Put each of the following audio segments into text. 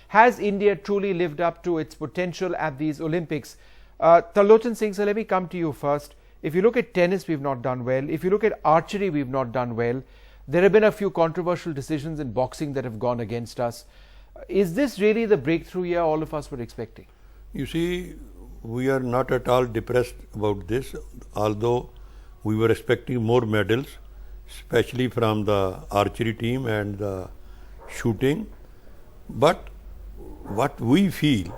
Has India truly lived up to its potential at these Olympics? Talochan Singh, so let me come to you first. If you look at tennis, we've not done well. If you look at archery, we've not done well. There have been a few controversial decisions in boxing that have gone against us. Is this really the breakthrough year all of us were expecting? You see, we are not at all depressed about this, although we were expecting more medals, especially from the archery team and the shooting. But what we feel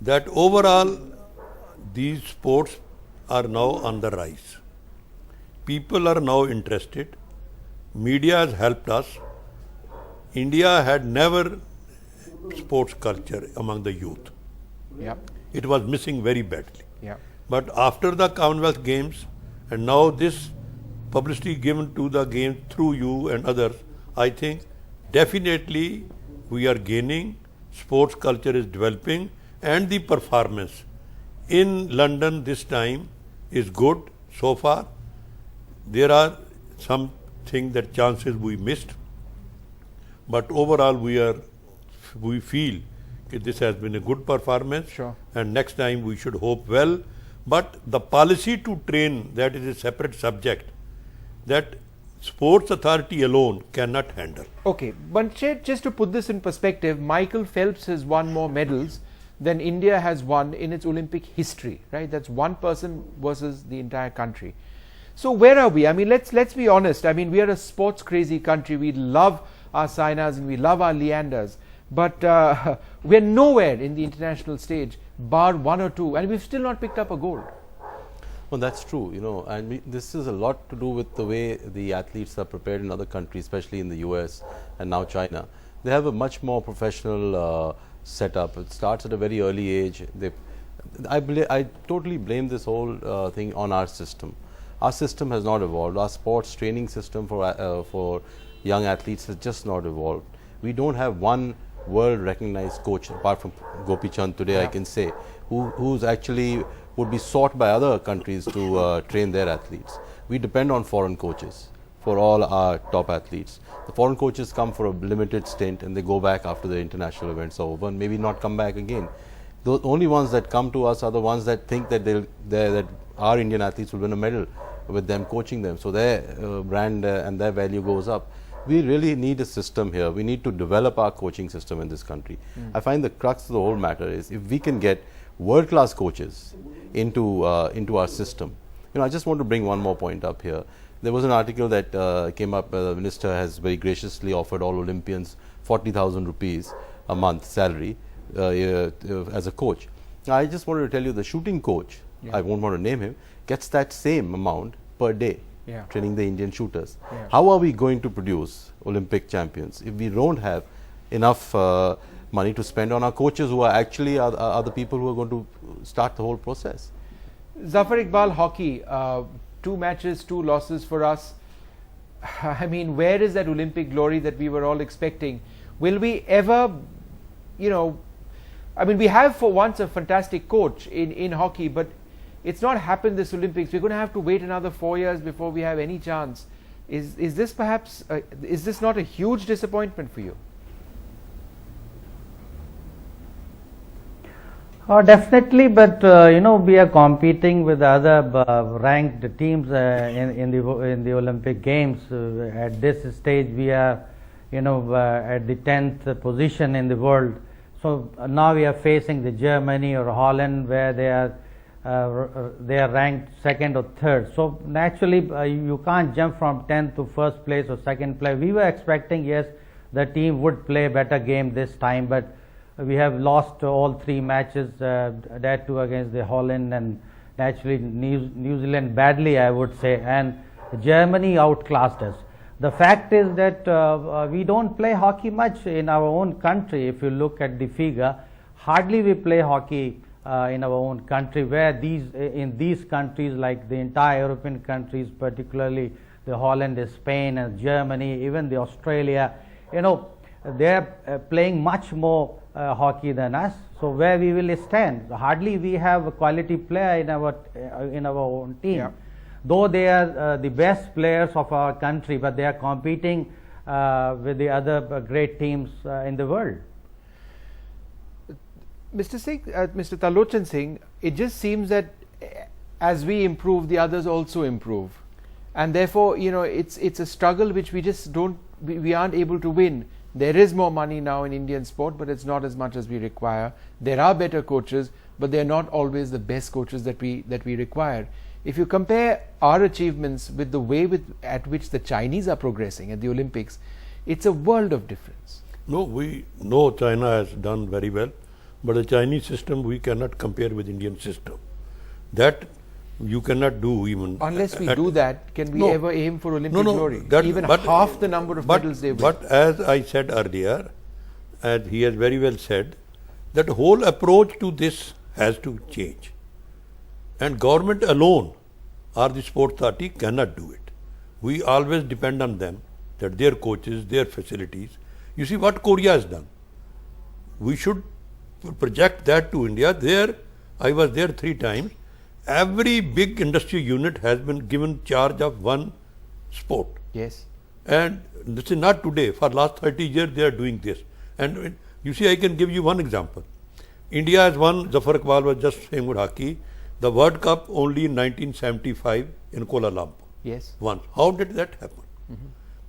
that overall these sports are now on the rise. People are now interested. Media has helped us. India had never sports culture among the youth. Yep. It was missing very badly. Yep. But after the Commonwealth Games and now this publicity given to the game through you and others, I think definitely we are gaining, sports culture is developing, and the performance in London this time is good so far. There are some things that chances we missed, but overall we feel that this has been a good performance. Sure. And next time we should hope well. But the policy to train, that is a separate subject that sports authority alone cannot handle. Okay, but just to put this in perspective, Michael Phelps has won more medals than India has won in its Olympic history, right? That's one person versus the entire country. So where are we? I mean, let's be honest. I mean, we are a sports crazy country. We love our Sainas and we love our Leanders, but we're nowhere in the international stage, bar one or two, and we've still not picked up a gold. Well, that's true, you know, and this is a lot to do with the way the athletes are prepared in other countries, especially in the US and now China. They have a much more professional setup. It starts at a very early age. I totally blame this whole thing on our system. Our system has not evolved. Our sports training system for young athletes has just not evolved. We don't have one world recognized coach apart from Gopi Chand today, yeah. I can say, who's actually would be sought by other countries to train their athletes. We depend on foreign coaches for all our top athletes. The foreign coaches come for a limited stint and they go back after the international events are over and maybe not come back again. The only ones that come to us are the ones that think that that our Indian athletes will win a medal with them coaching them. So their brand and their value goes up. We really need a system here. We need to develop our coaching system in this country. I find the crux of the whole matter is if we can get world-class coaches into our system. You know, I just want to bring one more point up here. There was an article that came up. The minister has very graciously offered all Olympians 40,000 rupees a month salary as a coach. Now, I just wanted to tell you the shooting coach, yeah. I won't want to name him, gets that same amount per day, yeah. training the Indian shooters. Yeah. How are we going to produce Olympic champions if we don't have enough money to spend on our coaches who are actually the people who are going to start the whole process? Zafar Iqbal, hockey, 2 matches, 2 losses for us. I mean, where is that Olympic glory that we were all expecting? Will we ever, you know, I mean, we have for once a fantastic coach in hockey, but it's not happened this Olympics. We're going to have to wait another 4 years before we have any chance. Is this perhaps, is this not a huge disappointment for you? Definitely, but you know, we are competing with other ranked teams in the Olympic Games. At this stage, we are, you know, at the 10th position in the world. So now we are facing the Germany or Holland, where they are ranked 2nd or 3rd. So naturally, you can't jump from 10th to 1st place or 2nd place. We were expecting, yes, the team would play a better game this time, but we have lost all 3 matches, that too against the Holland and naturally New Zealand badly, I would say, and Germany outclassed us. The fact is that we don't play hockey much in our own country. If you look at the figure, hardly we play hockey in our own country, where in these countries, like the entire European countries, particularly the Holland, Spain and Germany, even the Australia, you know, they are playing much more hockey than us. So where we will stand? Hardly we have a quality player in our own team. Yeah. Though they are the best players of our country, but they are competing with the other great teams in the world. Mr. Singh, Mr. Talochan Singh, it just seems that as we improve, the others also improve, and therefore, it's a struggle which we just we aren't able to win. There is more money now in Indian sport, but it's not as much as we require. There are better coaches, but they're not always the best coaches that we require. If you compare our achievements with the way at which the Chinese are progressing at the Olympics, it's a world of difference. No, we know China has done very well, but the Chinese system we cannot compare with Indian system. That you cannot do even. Unless we do that, can we ever aim for Olympic glory? Even half the number of medals they win. But as I said earlier, as he has very well said, that whole approach to this has to change. And government alone or the sports authority cannot do it. We always depend on them, that their coaches, their facilities. You see what Korea has done. We should project that to India. There, I was there 3 times. Every big industry unit has been given charge of one sport. Yes. And this is not today. For last 30 years they are doing this. And you see, I can give you one example. India has won, Zafar Iqbal was just saying with hockey, the World Cup only in 1975 in Kuala Lumpur. Yes. Once. How did that happen?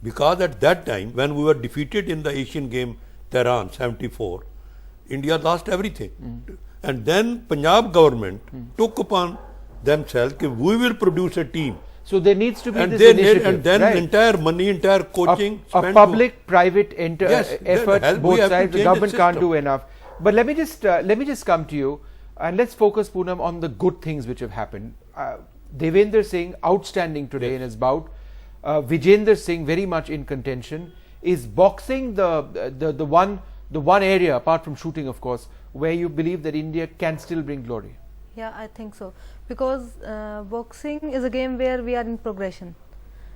Because at that time, when we were defeated in the Asian game, Tehran, 74, India lost everything. And then Punjab government took upon themselves that we will produce a team. So there needs to be And this they initiative. and then right. entire money, entire coaching, a public-private Yes, effort, we both have to sides. The change government the can't system. do enough. But let me just come to you, and let's focus, Poonam, on the good things which have happened. Devendro Singh, outstanding today in his bout. Vijender Singh, very much in contention. Is boxing the one area, apart from shooting, of course, where you believe that India can still bring glory? Yeah, I think so, because boxing is a game where we are in progression.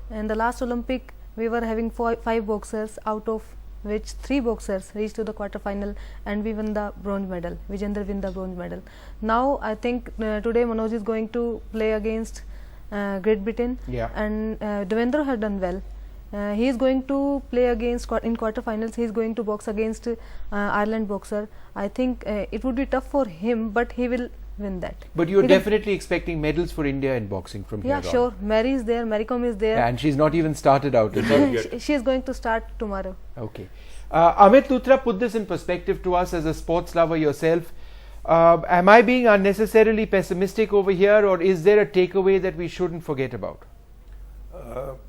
In the last Olympic, we were having 5 boxers, out of which 3 boxers reached to the quarter-final, and we won the bronze medal. Vijender win the bronze medal. Now I think today Manoj is going to play against Great Britain, and Devendro had done well. He is going to play against in quarterfinals. He is going to box against Ireland boxer. I think it would be tough for him, but he will win that. But you are definitely expecting medals for India in boxing from here on. Yeah, sure. Mary is there. Maricom is there. And she's not even started out. She is going to start tomorrow. Okay. Amit Luthra, put this in perspective to us as a sports lover yourself. Am I being unnecessarily pessimistic over here, or is there a takeaway that we shouldn't forget about?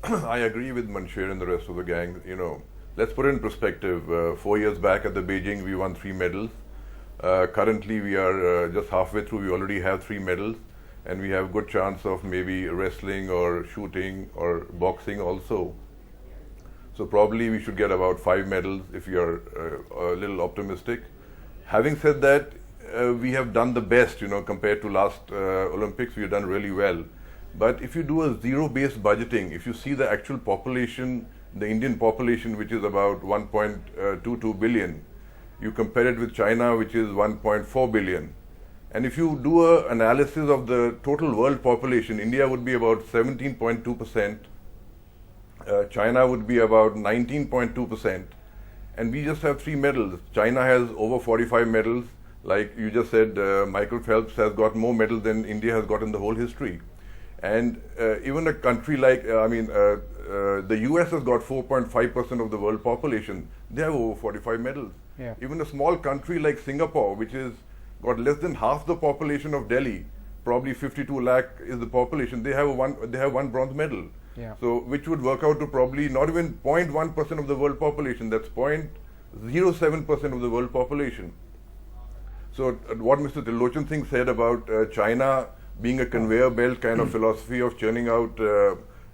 I agree with Mansher and the rest of the gang. Let's put it in perspective. 4 years back at the Beijing, we won 3 medals. Currently, we are just halfway through. We already have 3 medals, and we have good chance of maybe wrestling or shooting or boxing also. So probably we should get about 5 medals if we are a little optimistic. Having said that, we have done the best, compared to last Olympics. We have done really well. But if you do a zero-based budgeting, if you see the actual population, the Indian population, which is about 1.22 billion, you compare it with China, which is 1.4 billion. And if you do an analysis of the total world population, India would be about 17.2%, China would be about 19.2%, and we just have 3 medals. China has over 45 medals. Like you just said, Michael Phelps has got more medals than India has got in the whole history. And even a country like, the US has got 4.5% of the world population. They have over 45 medals. Yeah. Even a small country like Singapore, which is got less than half the population of Delhi, probably 52 lakh is the population, they have one bronze medal. Yeah. So which would work out to probably not even 0.1% of the world population. That's 0.07% of the world population. So what Mr. Talochan Singh said about China being a conveyor belt kind of philosophy of churning out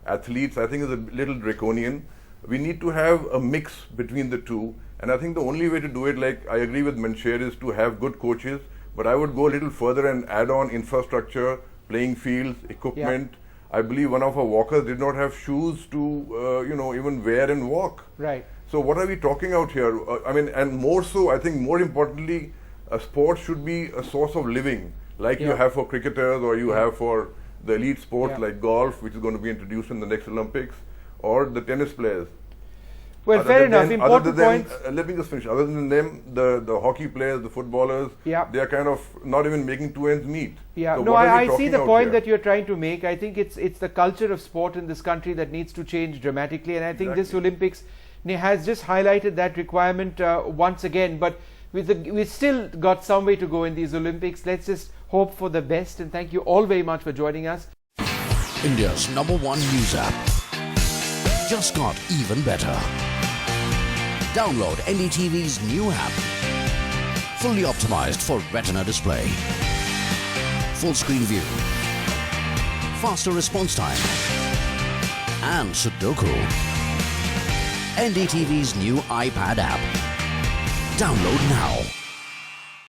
athletes, I think is a little draconian. We need to have a mix between the two, and I think the only way to do it, like I agree with Mansher, is to have good coaches, but I would go a little further and add on infrastructure, playing fields, equipment. I believe one of our walkers did not have shoes to even wear and walk. Right. So what are we talking out here? And more so, I think more importantly, a sport should be a source of living, like you have for cricketers, or you have for the elite sports like golf, which is going to be introduced in the next Olympics, or the tennis players. Well, fair enough. Important points. Let me just finish. Other than them, the hockey players, the footballers, Yeah. they are kind of not even making two ends meet. Yeah, So no, what are we I see talking the out point here? that you're trying to make. I think it's the culture of sport in this country that needs to change dramatically, and I think this Olympics has just highlighted that requirement once again. But we've still got some way to go in these Olympics. Let's just hope for the best, and thank you all very much for joining us. India's #1 news app just got even better. Download NDTV's new app. Fully optimized for retina display. Full screen view. Faster response time. And Sudoku. NDTV's new iPad app. Download now.